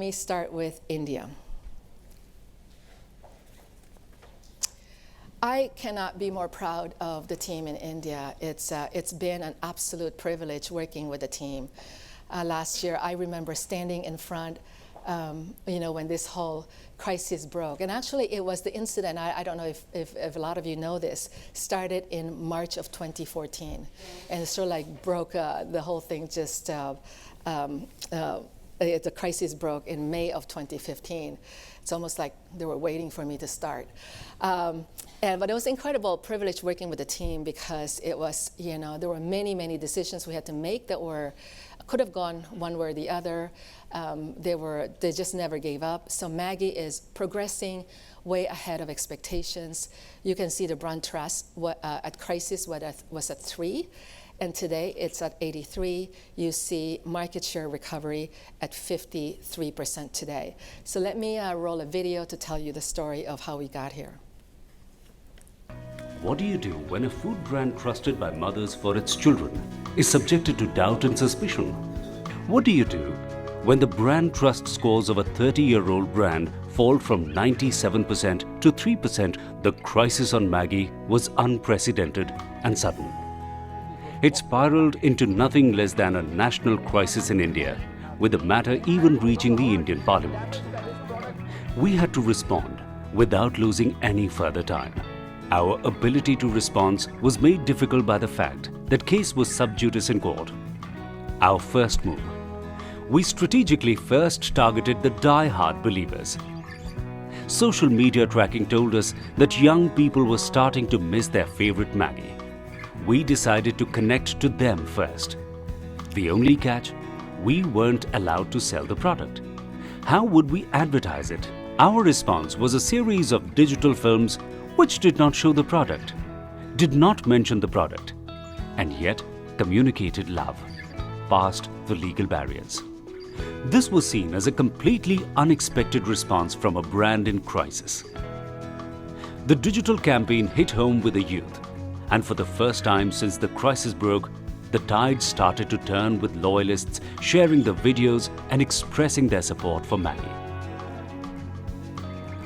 Let me start with India. I cannot be more proud of the team in India. It's been an absolute privilege working with the team. Last year, I remember standing in front, when this whole crisis broke. And actually, it was the incident, I don't know if a lot of you know this, started in March of 2014. And it sort of like broke, the whole thing just, the crisis broke in May of 2015. It's almost like they were waiting for me to start. But it was an incredible privilege working with the team because it was, there were many, many decisions we had to make that could have gone one way or the other. They just never gave up. So Maggi is progressing way ahead of expectations. You can see the brand trust at crisis was at 3. And today it's at 83. You see market share recovery at 53% today. So let me roll a video to tell you the story of how we got here. What do you do when a food brand trusted by mothers for its children is subjected to doubt and suspicion? What do you do when the brand trust scores of a 30-year-old brand fall from 97% to 3%? The crisis on Maggi was unprecedented and sudden. It spiraled into nothing less than a national crisis in India, with the matter even reaching the Indian Parliament. We had to respond without losing any further time. Our ability to respond was made difficult by the fact that case was sub judice in court. Our first move. We strategically first targeted the die-hard believers. Social media tracking told us that young people were starting to miss their favorite Maggi. We decided to connect to them first. The only catch, we weren't allowed to sell the product. How would we advertise it? Our response was a series of digital films which did not show the product, did not mention the product, and yet communicated love, past the legal barriers. This was seen as a completely unexpected response from a brand in crisis. The digital campaign hit home with the youth, and for the first time since the crisis broke, the tide started to turn with loyalists sharing the videos and expressing their support for Maggi.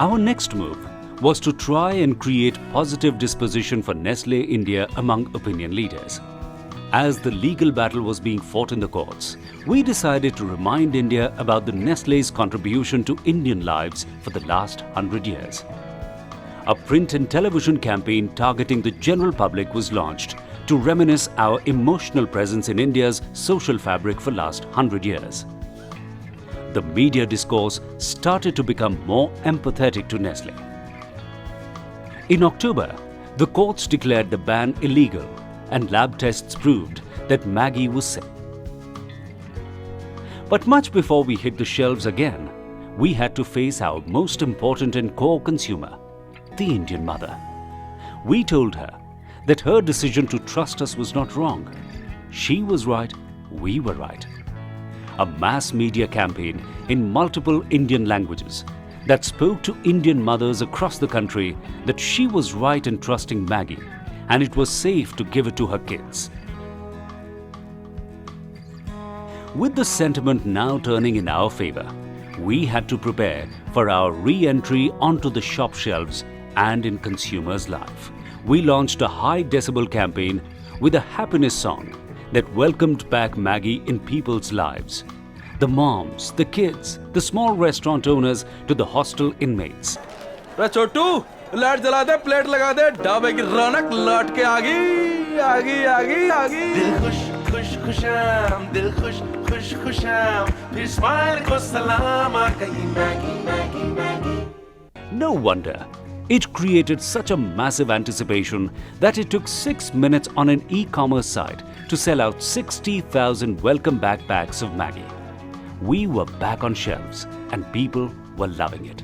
Our next move was to try and create positive disposition for Nestlé India among opinion leaders. As the legal battle was being fought in the courts, we decided to remind India about the Nestlé's contribution to Indian lives for the last 100 years. A print and television campaign targeting the general public was launched to reminisce our emotional presence in India's social fabric for last 100 years. The media discourse started to become more empathetic to Nestlé. In October, the courts declared the ban illegal and lab tests proved that Maggi was safe. But much before we hit the shelves again, we had to face our most important and core consumer, the Indian mother. We told her that her decision to trust us was not wrong. She was right, we were right. A mass media campaign in multiple Indian languages that spoke to Indian mothers across the country that she was right in trusting Maggi and it was safe to give it to her kids. With the sentiment now turning in our favor, we had to prepare for our re-entry onto the shop shelves and in consumers' life. We launched a high decibel campaign with a happiness song that welcomed back Maggi in people's lives. The moms, the kids, the small restaurant owners to the hostel inmates. Chhotu light जला दे plate लगा दे ढाबे की रौनक लौट के आ गई आ गई आ गई आ गई दिल खुश खुश खुशाम दिल खुश खुश खुशाम फिर स्माइल को सलाम आ गई Maggi Maggi Maggi. No wonder it created such a massive anticipation that it took 6 minutes on an e-commerce site to sell out 60,000 welcome back packs of Maggi. We were back on shelves and people were loving it.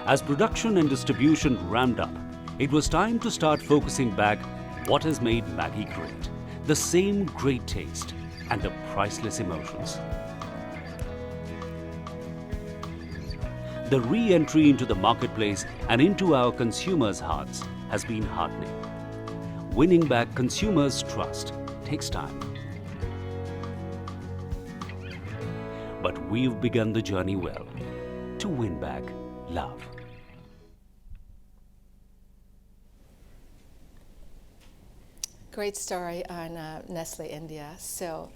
As production and distribution ramped up, it was time to start focusing back what has made Maggi great. The same great taste and the priceless emotions. The re-entry into the marketplace and into our consumers' hearts has been heartening. Winning back consumers' trust takes time. but we've begun the journey well to win back love. Great story on Nestlé India. So,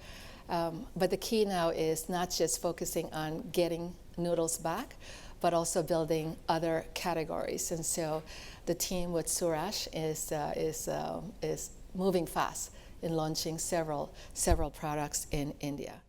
but the key now is not just focusing on getting noodles back, but also building other categories. And so, the team with Suresh is moving fast in launching several products in India.